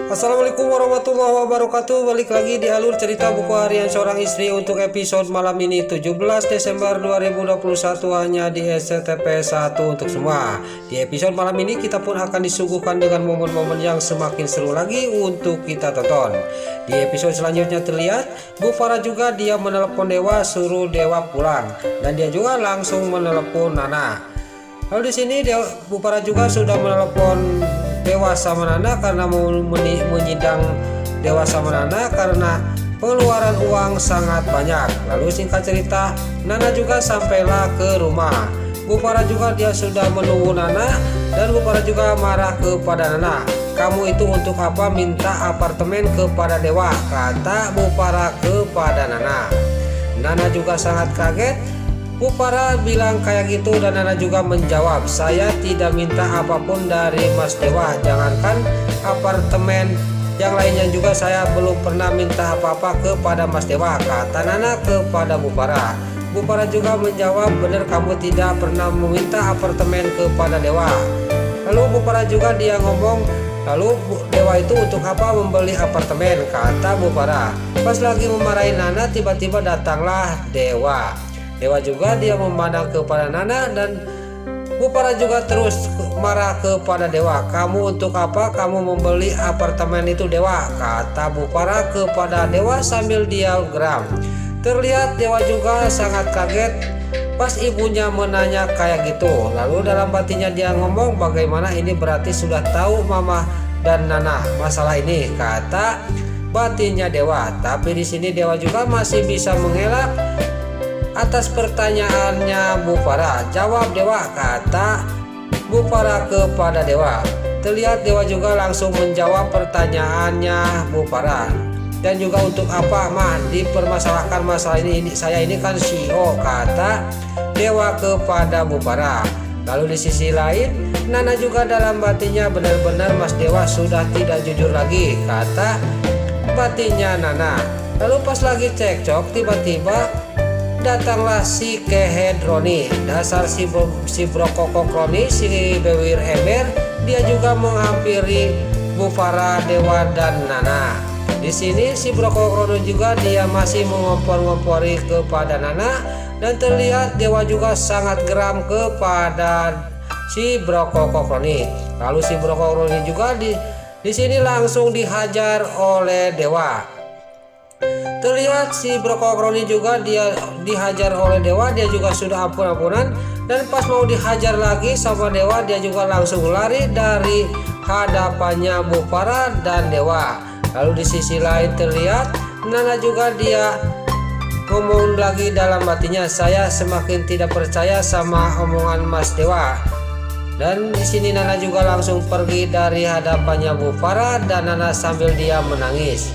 Assalamualaikum warahmatullahi wabarakatuh. Balik lagi di alur cerita buku harian seorang istri untuk episode malam ini 17 Desember 2021 hanya di SCTP 1 untuk semua. Di episode malam ini kita pun akan disuguhkan dengan momen-momen yang semakin seru lagi untuk kita tonton. Di episode selanjutnya terlihat Bu Farah juga dia menelepon Dewa, suruh Dewa pulang, dan dia juga langsung menelepon Nana. Lalu di sini Bu Farah juga sudah menelepon Dewa sama Nana karena mau menyidang Dewa sama Nana karena pengeluaran uang sangat banyak. Lalu singkat cerita, Nana juga sampailah ke rumah. Bu Farah juga dia sudah menunggu Nana, dan Bu Farah juga marah kepada Nana. Kamu itu untuk apa minta apartemen kepada Dewa? Kata Bu Farah kepada Nana. Nana juga sangat kaget. Bu Farah bilang kayak gitu, dan Nana juga menjawab, saya tidak minta apapun dari Mas Dewa, jangankan apartemen, yang lainnya juga saya belum pernah minta apa-apa kepada Mas Dewa, kata Nana kepada Bu Farah. Bu Farah juga menjawab, benar kamu tidak pernah meminta apartemen kepada Dewa. Lalu Bu Farah juga dia ngomong, lalu Dewa itu untuk apa membeli apartemen, kata Bu Farah. Pas lagi memarahi Nana, tiba-tiba datanglah Dewa. Dewa juga dia memandang kepada Nana, dan Bu Farah juga terus marah kepada Dewa. Kamu untuk apa kamu membeli apartemen itu Dewa? Kata Bu Farah kepada Dewa sambil dia geram. Terlihat Dewa juga sangat kaget pas ibunya menanya kayak gitu. Lalu dalam batinnya dia ngomong, bagaimana ini berarti sudah tahu Mama dan Nana masalah ini, kata batinnya Dewa. Tapi di sini Dewa juga masih bisa mengelak atas pertanyaannya Bu Farah. Jawab Dewa, kata Bu Farah kepada Dewa. Terlihat Dewa juga langsung menjawab pertanyaannya Bu Farah. Dan juga untuk apa mah dipermasalahkan masalah ini saya ini kan CEO, kata Dewa kepada Bu Farah. Lalu di sisi lain, Nana juga dalam batinnya, benar-benar Mas Dewa sudah tidak jujur lagi, kata batinnya Nana. Lalu pas lagi cekcok, tiba-tiba datanglah si Kehedroni, dasar si Brokokokroni, si Bewir Ember. Dia juga menghampiri Bu Farah, Dewa dan Nana. Di sini si Brokokokroni juga dia masih mengompor-ngompori kepada Nana, dan terlihat Dewa juga sangat geram kepada si Brokokokroni. Lalu si Brokokokroni juga di sini langsung dihajar oleh Dewa. Terlihat si Brokokokroni juga dia dihajar oleh Dewa, dia juga sudah ampun-ampunan, dan pas mau dihajar lagi sama Dewa, dia juga langsung lari dari hadapannya Bu Farah dan Dewa. Lalu di sisi lain terlihat Nana juga dia ngomong lagi dalam hatinya, saya semakin tidak percaya sama omongan Mas Dewa. Dan di sini Nana juga langsung pergi dari hadapannya Bu Farah, dan Nana sambil dia menangis.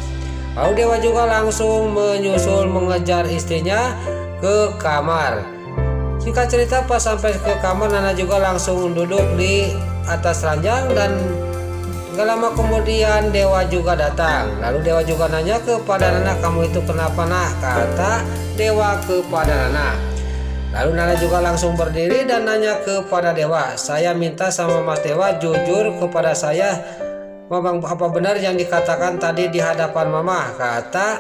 Lalu Dewa juga langsung menyusul mengejar istrinya ke kamar. Singkat cerita, pas sampai ke kamar, Nana juga langsung duduk di atas ranjang, dan gak lama kemudian Dewa juga datang. Lalu Dewa juga nanya kepada Nana, kamu itu kenapa nak? Kata Dewa kepada Nana. Lalu Nana juga langsung berdiri dan nanya kepada Dewa, saya minta sama Mas Dewa jujur kepada saya, Mamang, apa benar yang dikatakan tadi di hadapan Mama? Kata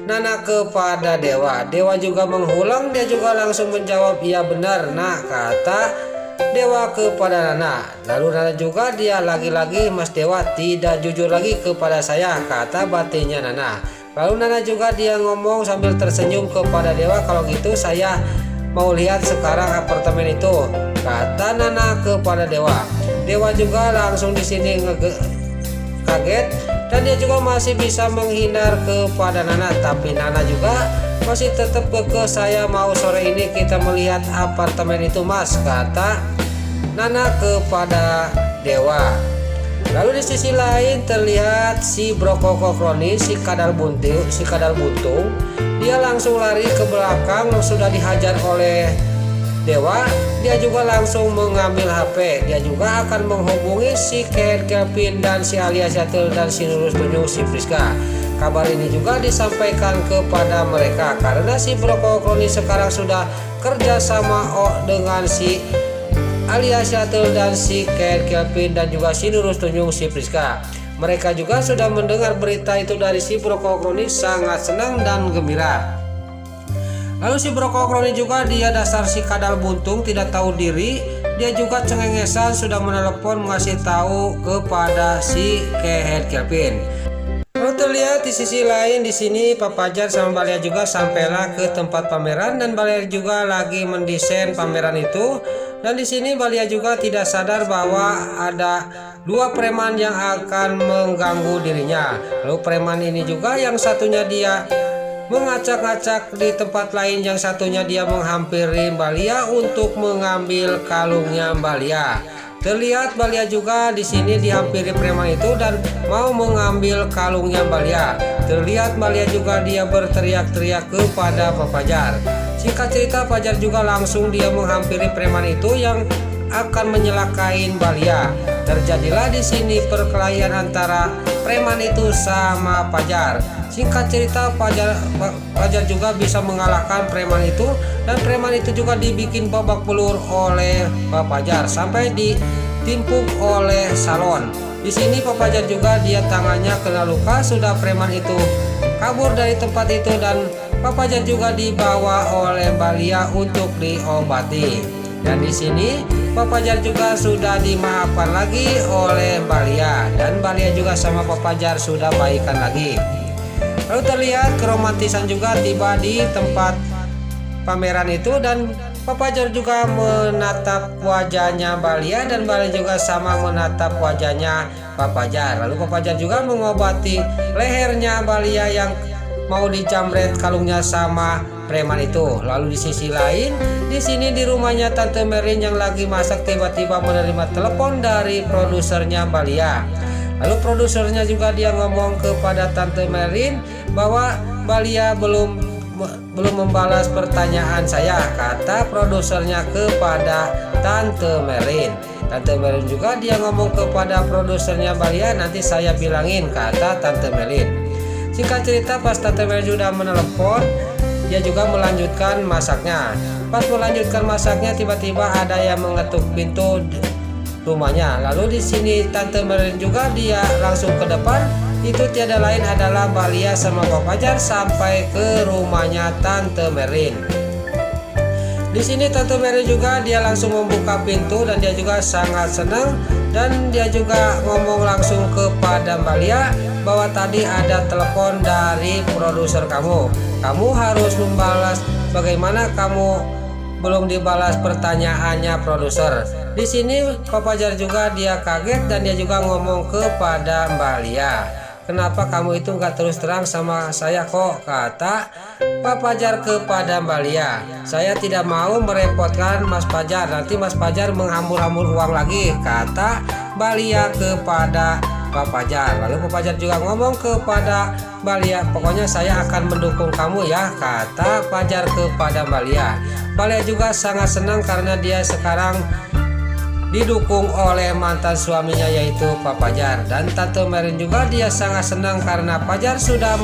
Nana kepada Dewa. Dewa juga mengulang, dia juga langsung menjawab, iya benar nak, kata Dewa kepada Nana. Lalu Nana juga dia lagi-lagi, Mas Dewa tidak jujur lagi kepada saya, kata batinnya Nana. Lalu Nana juga dia ngomong sambil tersenyum kepada Dewa, kalau gitu saya mau lihat sekarang apartemen itu, kata Nana kepada Dewa. Dewa juga langsung di sini kaget, dan dia juga masih bisa menghindar kepada Nana, tapi Nana juga masih tetap kekeh, saya mau sore ini kita melihat apartemen itu Mas, kata Nana kepada Dewa. Lalu di sisi lain terlihat si Brokokokroni, si kadal buntung, dia langsung lari ke belakang, sudah dihajar oleh Dewa. Dia juga langsung mengambil HP. Dia juga akan menghubungi si Kevin dan si Alia Syatil dan si Nurul Tunjung, si Friska. Kabar ini juga disampaikan kepada mereka karena si Brokokokroni sekarang sudah kerja sama dengan si alias Yatul dan si Ken Kelvin dan juga si Nurul Tunjung si Priska. Mereka juga sudah mendengar berita itu dari si Bro Kokroni, sangat senang dan gembira. Lalu si Bro Kokroni juga dia dasar si kadal buntung tidak tahu diri, dia juga cengengesan sudah menelepon mengasih tahu kepada si Ken Kelvin. Lalu terlihat di sisi lain di sini Pak Fajar sama Balia juga sampailah ke tempat pameran dan Balia juga lagi mendesain pameran itu. Dan di sini Balia juga tidak sadar bahwa ada dua preman yang akan mengganggu dirinya. Lalu preman ini juga yang satunya dia mengacak-acak di tempat lain, yang satunya dia menghampiri Balia untuk mengambil kalungnya Balia. Terlihat Balia juga di sini dihampiri preman itu dan mau mengambil kalungnya Balia. Terlihat Balia juga dia berteriak-teriak kepada Pak Fajar. Singkat cerita Fajar juga langsung dia menghampiri preman itu yang akan menyelakain Balia. Terjadilah di sini perkelahian antara preman itu sama Fajar. Singkat cerita Fajar juga bisa mengalahkan preman itu dan preman itu juga dibikin babak belur oleh Pak Fajar sampai ditimpuk oleh salon. Di sini Pak Fajar juga dia tangannya kena luka, sudah preman itu kabur dari tempat itu dan Pak Fajar juga dibawa oleh Balia untuk diobati. Dan di sini Pak Fajar juga sudah dimaafkan lagi oleh Balia dan Balia juga sama Pak Fajar sudah baikan lagi. Lalu terlihat keromantisan juga tiba di tempat pameran itu dan Pak Fajar juga menatap wajahnya Balia dan Balia juga sama menatap wajahnya Pak Fajar. Lalu Pak Fajar juga mengobati lehernya Balia yang mau dijamret kalungnya sama preman itu. Lalu di sisi lain di sini di rumahnya Tante Merin yang lagi masak tiba-tiba menerima telepon dari produsernya Balia. Lalu produsernya juga dia ngomong kepada Tante Merin bahwa Balia belum membalas pertanyaan saya, kata produsernya kepada Tante Merin. Tante Merin juga dia ngomong kepada produsernya Balia, nanti saya bilangin, kata Tante Merin. Singkat cerita pas Tante Merin sudah menelepon, dia juga melanjutkan masaknya. Pas melanjutkan masaknya tiba-tiba ada yang mengetuk pintu rumahnya. Lalu di sini Tante Merin juga dia langsung ke depan. Itu tiada lain adalah Balia sama Pak Fajar sampai ke rumahnya Tante Merin. Di sini Tante Merin juga dia langsung membuka pintu dan dia juga sangat senang dan dia juga ngomong langsung kepada Balia bahwa tadi ada telepon dari produser kamu. Kamu harus membalas, bagaimana kamu belum dibalas pertanyaannya produser. Di sini Pak Fajar juga dia kaget dan dia juga ngomong kepada Balia, kenapa kamu itu nggak terus terang sama saya kok, kata Pak Fajar kepada Balia. Saya tidak mau merepotkan Mas Fajar, nanti Mas Fajar menghambur-hambur uang lagi, kata Balia kepada Pak Fajar. Lalu Pak Fajar juga ngomong kepada Balia, pokoknya saya akan mendukung kamu ya, kata Fajar kepada Balia. Balia juga sangat senang karena dia sekarang didukung oleh mantan suaminya yaitu Pak Fajar. Dan Tante Merin juga dia sangat senang karena Fajar sudah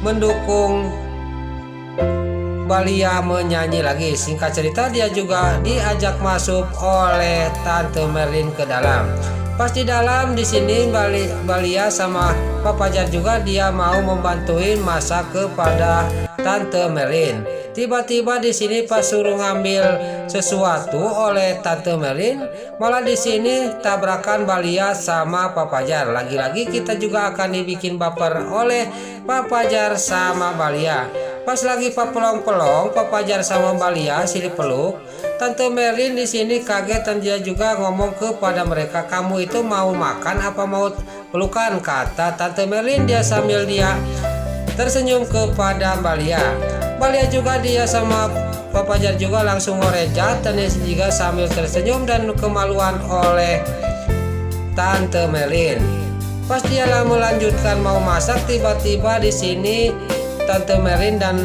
mendukung Balia menyanyi lagi. Singkat cerita dia juga diajak masuk oleh Tante Merin ke dalam. Pas di dalam di sini Balia sama Pak Fajar juga dia mau membantuin masak kepada Tante Merin. Tiba-tiba di sini pas suruh ngambil sesuatu oleh Tante Merin, malah di sini tabrakan Balia sama Pak Fajar. Lagi-lagi kita juga akan dibikin baper oleh Pak Fajar sama Balia. Pas lagi Pak pelong-pelong, Pak Fajar sama Balia silih peluk, Tante Merin di sini kaget dan dia juga ngomong kepada mereka, kamu itu mau makan apa mau pelukan, kata Tante Merin dia sambil dia tersenyum kepada Balia. Balia juga dia sama Pak Fajar juga langsung ngorejat dan dia juga sambil tersenyum dan kemaluan oleh Tante Merin. Pas dia melanjutkan mau masak, tiba-tiba di sini Tante Merin dan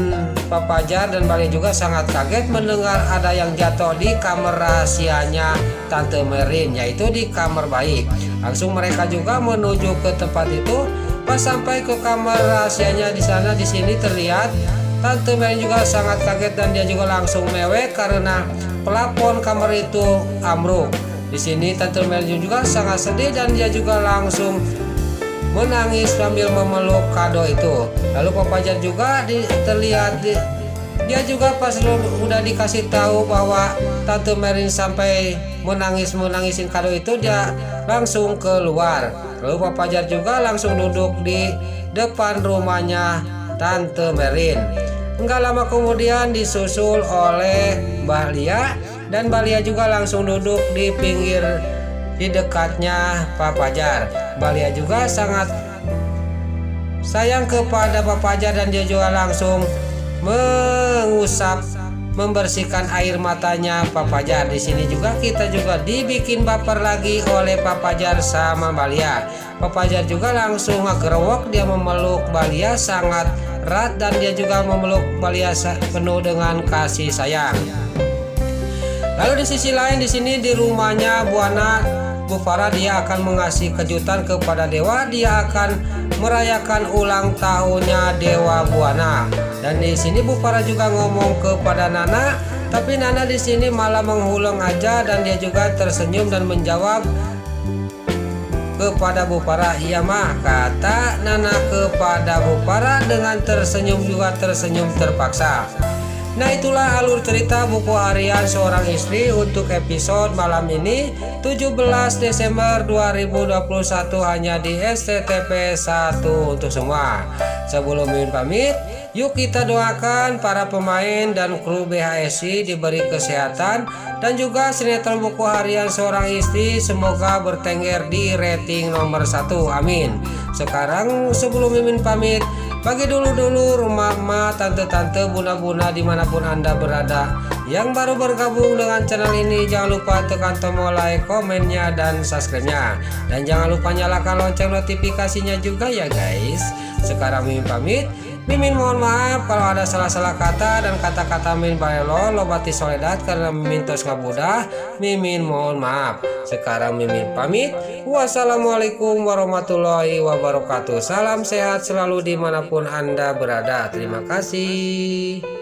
Pak Fajar dan Balia juga sangat kaget mendengar ada yang jatuh di kamar rahasianya Tante Merin, yaitu di kamar bayi. Langsung mereka juga menuju ke tempat itu. Pas sampai ke kamar rahasianya di sana, di sini terlihat Tante Merin juga sangat kaget dan dia juga langsung mewek karena plafon kamar itu ambruk. Di sini Tante Merlin juga sangat sedih dan dia juga langsung menangis sambil memeluk kado itu. Lalu Papa Jan juga terlihat dia juga pas udah dikasih tahu bahwa Tante Merlin sampai menangisin kado itu, dia langsung keluar. Lalu Papa Jan juga langsung duduk di depan rumahnya Tante Merlin. Enggak lama kemudian disusul oleh Mbak Lia, dan Mbak Lia juga langsung duduk di pinggir di dekatnya Pak Fajar. Mbak Lia juga sangat sayang kepada Pak Fajar dan dia juga langsung membersihkan air matanya Pak Fajar. Di sini juga kita juga dibikin baper lagi oleh Pak Fajar sama Mbak Lia. Pak Fajar juga langsung ngegerowok, dia memeluk Mbak Lia sangat erat dan dia juga memeluk Mbak Lia penuh dengan kasih sayang. Lalu di sisi lain di sini di rumahnya Bu Farah, dia akan mengasih kejutan kepada Dewa. Dia akan merayakan ulang tahunnya Dewa Buana. Dan di sini Bu Farah juga ngomong kepada Nana, tapi Nana di sini malah menghulung aja dan dia juga tersenyum dan menjawab kepada Bu Farah, "Iya mah," kata Nana kepada Bu Farah dengan tersenyum juga tersenyum terpaksa. Nah, itulah alur cerita buku harian seorang istri untuk episode malam ini 17 Desember 2021 hanya di SCTP 1 untuk semua. Sebelum Mimin pamit, yuk kita doakan para pemain dan kru BHSI diberi kesehatan dan juga sinetron buku harian seorang istri semoga bertengger di rating nomor 1. Amin. Sekarang sebelum Mimin pamit, bagi dulu rumah-rumah, tante-tante, bunda-bunda dimanapun Anda berada yang baru bergabung dengan channel ini, jangan lupa tekan tombol like, komennya, dan subscribe-nya. Dan jangan lupa nyalakan lonceng notifikasinya juga ya guys. Sekarang Mimin pamit. Mimin mohon maaf kalau ada salah-salah kata dan kata-kata Mimin balelo lobati soledat karena Mimin tos ngabudah. Mimin mohon maaf. Sekarang Mimin pamit. Wassalamualaikum warahmatullahi wabarakatuh. Salam sehat selalu dimanapun Anda berada. Terima kasih.